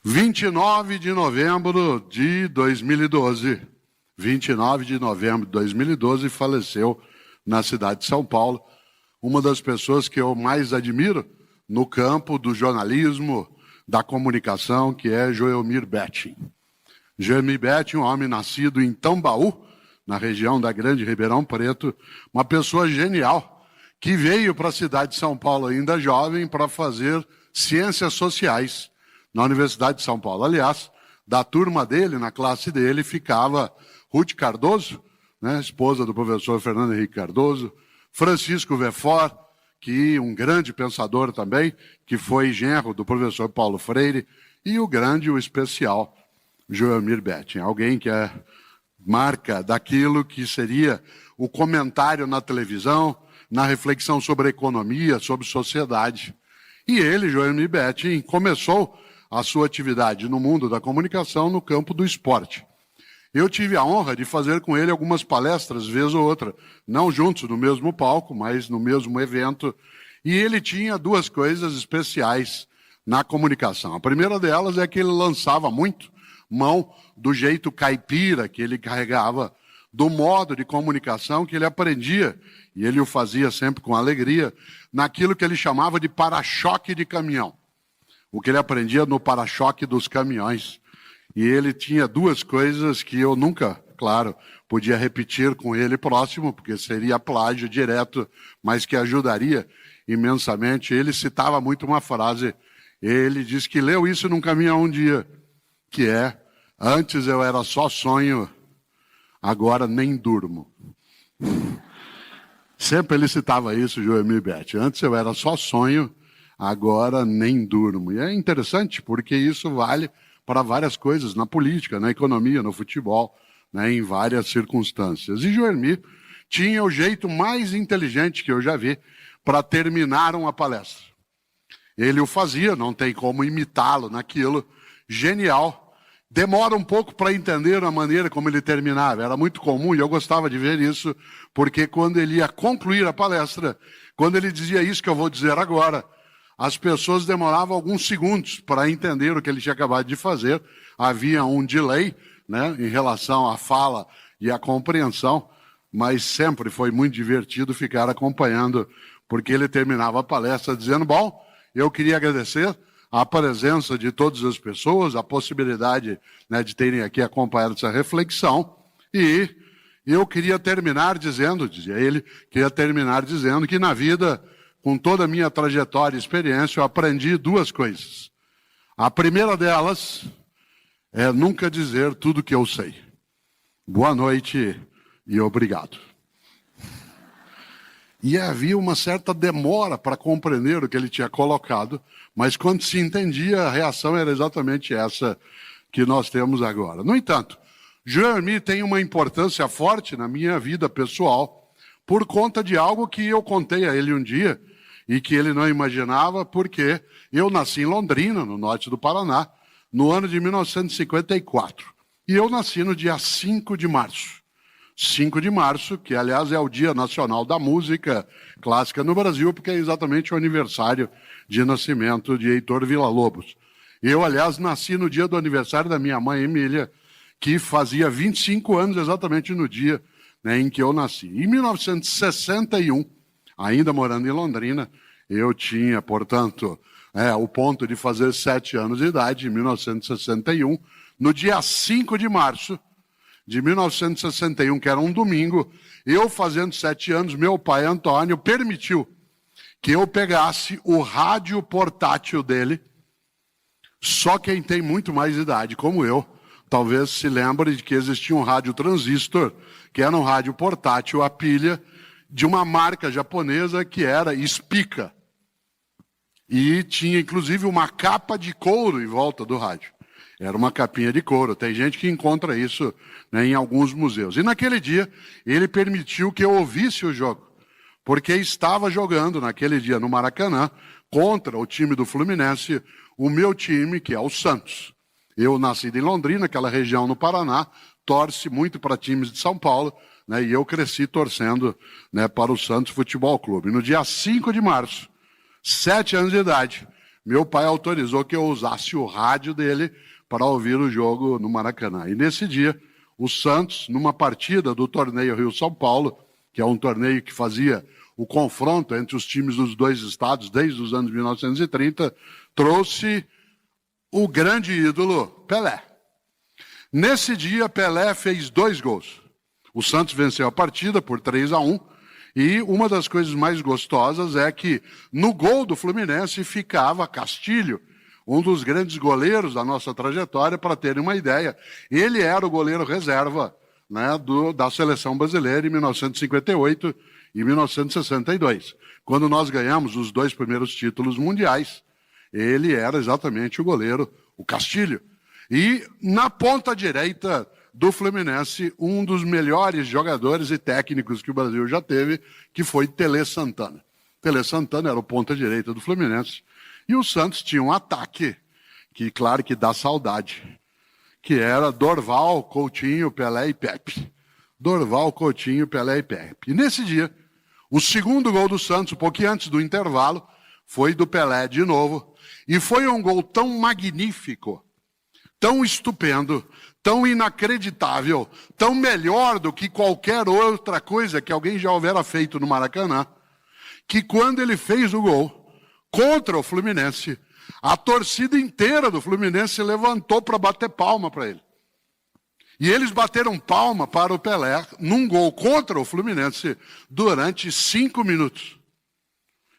29 de novembro de 2012. 29 de novembro de 2012 faleceu na cidade de São Paulo uma das pessoas que eu mais admiro no campo do jornalismo, da comunicação, que é Joelmir Betting. Joelmir Betting, um homem nascido em Tambaú, na região da Grande Ribeirão Preto, uma pessoa genial, que veio para a cidade de São Paulo ainda jovem para fazer ciências sociais na Universidade de São Paulo. Aliás, da turma dele, na classe dele, ficava Ruth Cardoso, né, esposa do professor Fernando Henrique Cardoso, Francisco Vefort, que um grande pensador também, que foi genro do professor Paulo Freire, e o grande e o especial Joelmir Betting, alguém que é marca daquilo que seria o comentário na televisão, na reflexão sobre economia, sobre sociedade. E ele, Joelmir Betting, começou a sua atividade no mundo da comunicação no campo do esporte. Eu tive a honra de fazer com ele algumas palestras, vez ou outra, não juntos no mesmo palco, mas no mesmo evento, e ele tinha duas coisas especiais na comunicação. A primeira delas é que ele lançava muito mão do jeito caipira que ele carregava, do modo de comunicação que ele aprendia, e ele o fazia sempre com alegria, naquilo que ele chamava de para-choque de caminhão. O que ele aprendia no para-choque dos caminhões. E ele tinha duas coisas que eu nunca, claro, podia repetir com ele próximo, porque seria plágio direto, mas que ajudaria imensamente. Ele citava muito uma frase, ele disse que leu isso num caminhão um dia, que é: antes eu era só sonho, agora nem durmo. Sempre ele citava isso, Joelmir Betting. Antes eu era só sonho, agora nem durmo. E é interessante, porque isso vale para várias coisas, na política, na economia, no futebol, né, em várias circunstâncias. E Joelmir tinha o jeito mais inteligente que eu já vi para terminar uma palestra. Ele o fazia, não tem como imitá-lo naquilo, genial. Demora um pouco para entender a maneira como ele terminava, era muito comum e eu gostava de ver isso, porque quando ele ia concluir a palestra, quando ele dizia isso que eu vou dizer agora, as pessoas demoravam alguns segundos para entender o que ele tinha acabado de fazer. Havia um delay, né, em relação à fala e à compreensão, mas sempre foi muito divertido ficar acompanhando, porque ele terminava a palestra dizendo: bom, eu queria agradecer a presença de todas as pessoas, a possibilidade, né, de terem aqui acompanhado essa reflexão, e eu queria terminar dizendo, dizia ele, queria terminar dizendo que na vida, com toda a minha trajetória e experiência, eu aprendi duas coisas. A primeira delas é nunca dizer tudo o que eu sei. Boa noite e obrigado. E havia uma certa demora para compreender o que ele tinha colocado, mas quando se entendia, a reação era exatamente essa que nós temos agora. No entanto, Joelmir tem uma importância forte na minha vida pessoal por conta de algo que eu contei a ele um dia, e que ele não imaginava, porque eu nasci em Londrina, no norte do Paraná, no ano de 1954. E eu nasci no dia 5 de março. 5 de março, que aliás é o Dia Nacional da Música Clássica no Brasil, porque é exatamente o aniversário de nascimento de Heitor Villa-Lobos. Eu, aliás, nasci no dia do aniversário da minha mãe, Emília, que fazia 25 anos exatamente no dia, né, em que eu nasci. Em 1961, ainda morando em Londrina, eu tinha, portanto, o ponto de fazer 7 anos de idade, em 1961. No dia 5 de março de 1961, que era um domingo, eu fazendo 7 anos, meu pai, Antônio, permitiu que eu pegasse o rádio portátil dele. Só quem tem muito mais idade, como eu, talvez se lembre de que existia um rádio transistor, que era um rádio portátil a pilha, de uma marca japonesa que era Spica. E tinha, inclusive, uma capa de couro em volta do rádio. Era uma capinha de couro. Tem gente que encontra isso, né, em alguns museus. E naquele dia, ele permitiu que eu ouvisse o jogo, porque estava jogando naquele dia no Maracanã, contra o time do Fluminense, o meu time, que é o Santos. Eu nasci em Londrina, aquela região no Paraná, torce muito para times de São Paulo, né, e eu cresci torcendo, né, para o Santos Futebol Clube. No dia 5 de março, 7 anos de idade, meu pai autorizou que eu usasse o rádio dele para ouvir o jogo no Maracanã. E nesse dia, o Santos, numa partida do torneio Rio-São Paulo, que é um torneio que fazia o confronto entre os times dos dois estados desde os anos 1930, trouxe o grande ídolo Pelé. Nesse dia, Pelé fez 2 gols. O Santos venceu a partida por 3-1, e uma das coisas mais gostosas é que no gol do Fluminense ficava Castilho, um dos grandes goleiros da nossa trajetória. Para terem uma ideia, ele era o goleiro reserva, né, da seleção brasileira em 1958 e 1962. Quando nós ganhamos os 2 primeiros títulos mundiais, ele era exatamente o goleiro, o Castilho. E na ponta direita do Fluminense, um dos melhores jogadores e técnicos que o Brasil já teve, que foi Tele Santana. Tele Santana era o ponta direita do Fluminense. E o Santos tinha um ataque, que claro que dá saudade, que era Dorval, Coutinho, Pelé e Pepe. Dorval, Coutinho, Pelé e Pepe. E nesse dia, o segundo gol do Santos, um pouquinho antes do intervalo, foi do Pelé de novo. E foi um gol tão magnífico, tão estupendo, tão inacreditável, tão melhor do que qualquer outra coisa que alguém já houvera feito no Maracanã, que quando ele fez o gol contra o Fluminense, a torcida inteira do Fluminense se levantou para bater palma para ele. E eles bateram palma para o Pelé num gol contra o Fluminense durante 5 minutos.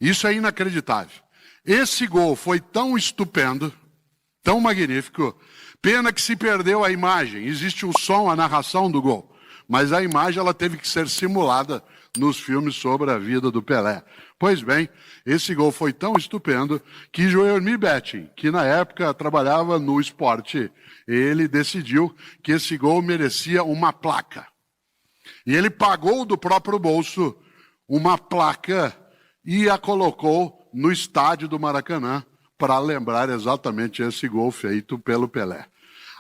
Isso é inacreditável. Esse gol foi tão estupendo, tão magnífico, pena que se perdeu a imagem. Existe o som, a narração do gol, mas a imagem ela teve que ser simulada nos filmes sobre a vida do Pelé. Pois bem, esse gol foi tão estupendo que Joelmir Betting, que na época trabalhava no esporte, ele decidiu que esse gol merecia uma placa. E ele pagou do próprio bolso uma placa e a colocou no estádio do Maracanã para lembrar exatamente esse gol feito pelo Pelé.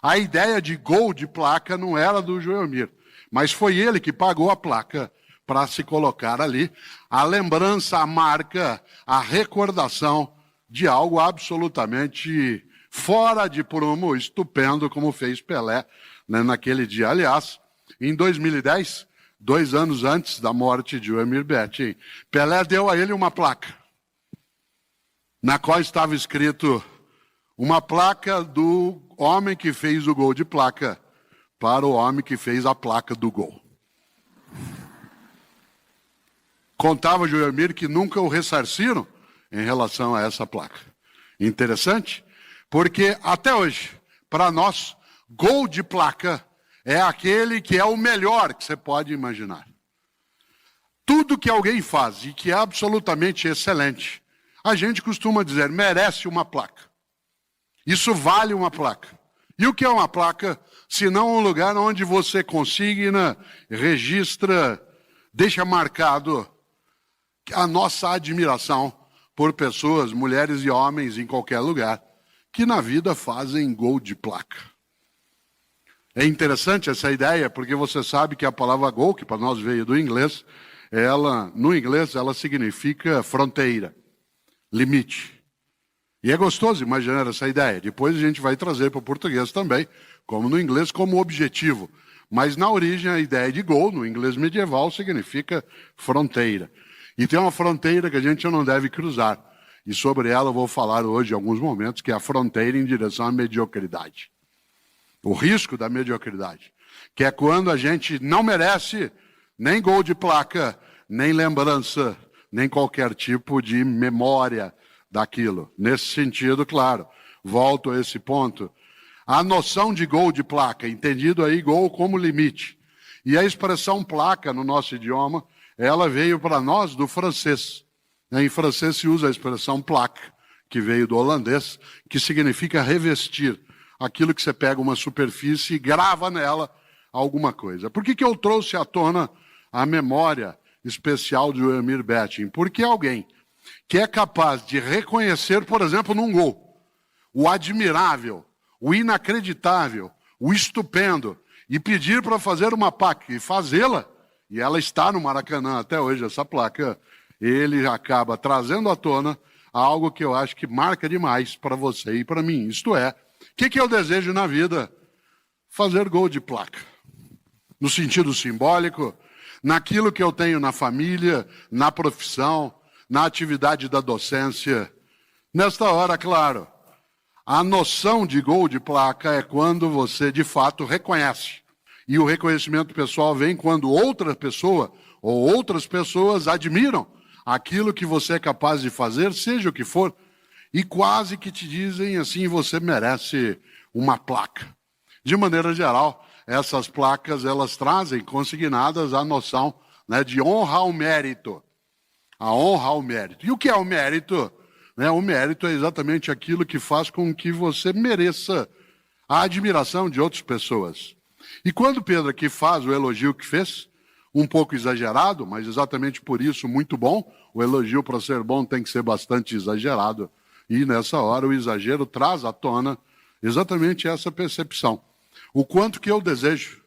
A ideia de gol de placa não era do Joelmir, mas foi ele que pagou a placa para se colocar ali, a lembrança, a marca, a recordação de algo absolutamente fora de prumo, estupendo, como fez Pelé, né, naquele dia. Aliás, em 2010, 2 anos antes da morte de Joelmir Betting, Pelé deu a ele uma placa, na qual estava escrito uma placa do homem que fez o gol de placa para o homem que fez a placa do gol. Contava Joelmir que nunca o ressarciram em relação a essa placa. Interessante, porque até hoje, para nós, gol de placa é aquele que é o melhor que você pode imaginar. Tudo que alguém faz e que é absolutamente excelente, a gente costuma dizer, merece uma placa. Isso vale uma placa. E o que é uma placa, se não um lugar onde você consigna, registra, deixa marcado a nossa admiração por pessoas, mulheres e homens em qualquer lugar, que na vida fazem gol de placa. É interessante essa ideia, porque você sabe que a palavra gol, que para nós veio do inglês, no inglês ela significa fronteira, limite. E é gostoso imaginar essa ideia. Depois a gente vai trazer para o português também, como no inglês, como objetivo. Mas na origem a ideia de gol, no inglês medieval, significa fronteira. E tem uma fronteira que a gente não deve cruzar. E sobre ela eu vou falar hoje em alguns momentos, que é a fronteira em direção à mediocridade. O risco da mediocridade. Que é quando a gente não merece nem gol de placa, nem lembrança, nem qualquer tipo de memória daquilo. Nesse sentido, claro, volto a esse ponto. A noção de gol de placa, entendido aí gol como limite. E a expressão placa no nosso idioma, ela veio para nós do francês. Em francês se usa a expressão plaque, que veio do holandês, que significa revestir. Aquilo que você pega uma superfície e grava nela alguma coisa. Por que eu trouxe à tona a memória especial de Joelmir Betting? Porque alguém que é capaz de reconhecer, por exemplo, num gol, o admirável, o inacreditável, o estupendo, e pedir para fazer uma placa e fazê-la, e ela está no Maracanã até hoje, essa placa, ele acaba trazendo à tona algo que eu acho que marca demais para você e para mim. Isto é, o que eu desejo na vida? Fazer gol de placa. No sentido simbólico, naquilo que eu tenho na família, na profissão, na atividade da docência. Nesta hora, claro, a noção de gol de placa é quando você, de fato, reconhece. E o reconhecimento pessoal vem quando outra pessoa ou outras pessoas admiram aquilo que você é capaz de fazer, seja o que for, e quase que te dizem assim, você merece uma placa. De maneira geral, essas placas, elas trazem consignadas a noção, né, de honra ao mérito. A honra ao mérito. E o que é o mérito? O mérito é exatamente aquilo que faz com que você mereça a admiração de outras pessoas. E quando Pedro aqui faz o elogio que fez, um pouco exagerado, mas exatamente por isso muito bom, o elogio para ser bom tem que ser bastante exagerado. E nessa hora o exagero traz à tona exatamente essa percepção. O quanto que eu desejo,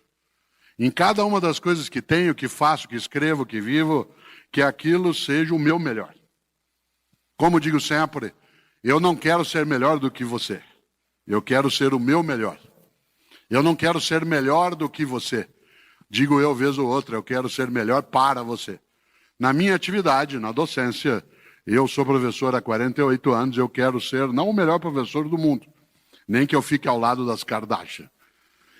em cada uma das coisas que tenho, que faço, que escrevo, que vivo, que aquilo seja o meu melhor. Como digo sempre, eu não quero ser melhor do que você. Eu quero ser o meu melhor. Eu não quero ser melhor do que você. Digo eu vez ou outra, eu quero ser melhor para você. Na minha atividade, na docência, eu sou professor há 48 anos, eu quero ser não o melhor professor do mundo, nem que eu fique ao lado das Kardashian.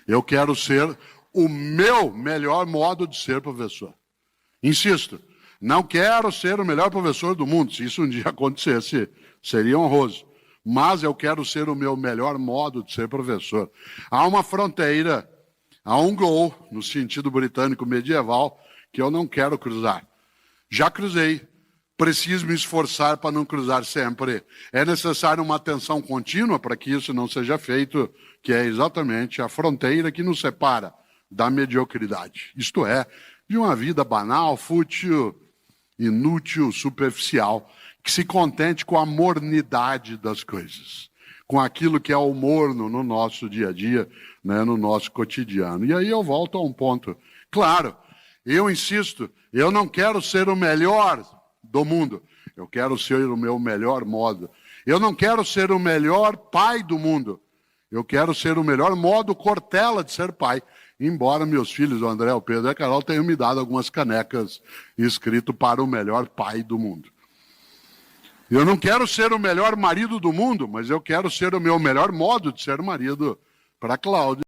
Eu quero ser o meu melhor modo de ser professor. Insisto, não quero ser o melhor professor do mundo. Se isso um dia acontecesse, seria honroso. Mas eu quero ser o meu melhor modo de ser professor. Há uma fronteira, há um gol, no sentido britânico medieval, que eu não quero cruzar. Já cruzei. Preciso me esforçar para não cruzar sempre. É necessário uma atenção contínua para que isso não seja feito, que é exatamente a fronteira que nos separa da mediocridade. Isto é, de uma vida banal, fútil, inútil, superficial, que se contente com a mornidade das coisas, com aquilo que é o morno no nosso dia a dia, né, no nosso cotidiano. E aí eu volto a um ponto. Claro, eu insisto, eu não quero ser o melhor do mundo. Eu quero ser o meu melhor modo. Eu não quero ser o melhor pai do mundo. Eu quero ser o melhor modo Cortella de ser pai. Embora meus filhos, o André, o Pedro e a Carol, tenham me dado algumas canecas escrito para o melhor pai do mundo. Eu não quero ser o melhor marido do mundo, mas eu quero ser o meu melhor modo de ser marido para a Cláudia.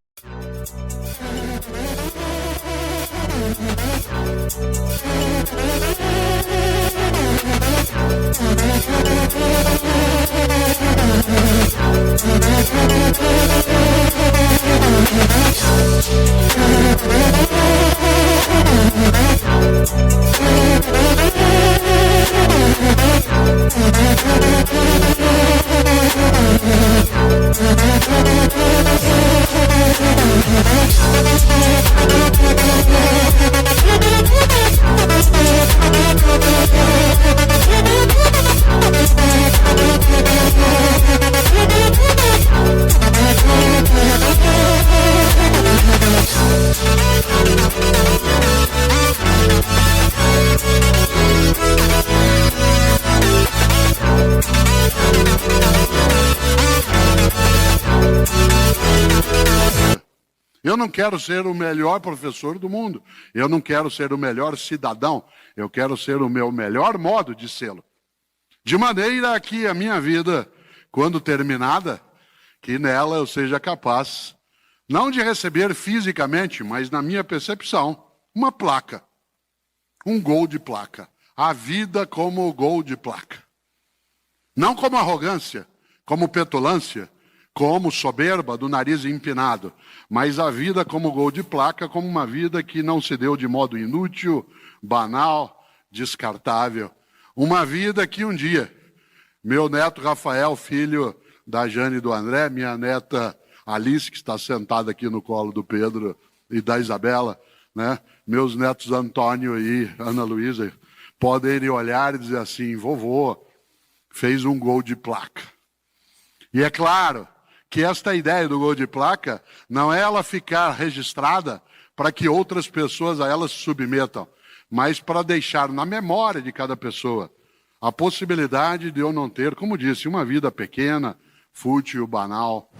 Eu não quero ser o melhor professor do mundo. Eu não quero ser o melhor cidadão. Eu quero ser o meu melhor modo de sê-lo. De maneira que a minha vida, quando terminada, que nela eu seja capaz, não de receber fisicamente, mas na minha percepção, uma placa. Um gol de placa. A vida como gol de placa. Não como arrogância, como petulância, como soberba do nariz empinado, mas a vida como gol de placa, como uma vida que não se deu de modo inútil, banal, descartável. Uma vida que um dia, meu neto Rafael, filho da Jane e do André, minha neta Alice, que está sentada aqui no colo do Pedro e da Isabela, né? Meus netos Antônio e Ana Luísa, podem olhar e dizer assim, vovô fez um gol de placa. E é claro que esta ideia do gol de placa não é ela ficar registrada para que outras pessoas a ela se submetam, mas para deixar na memória de cada pessoa a possibilidade de eu não ter, como disse, uma vida pequena, fútil, banal.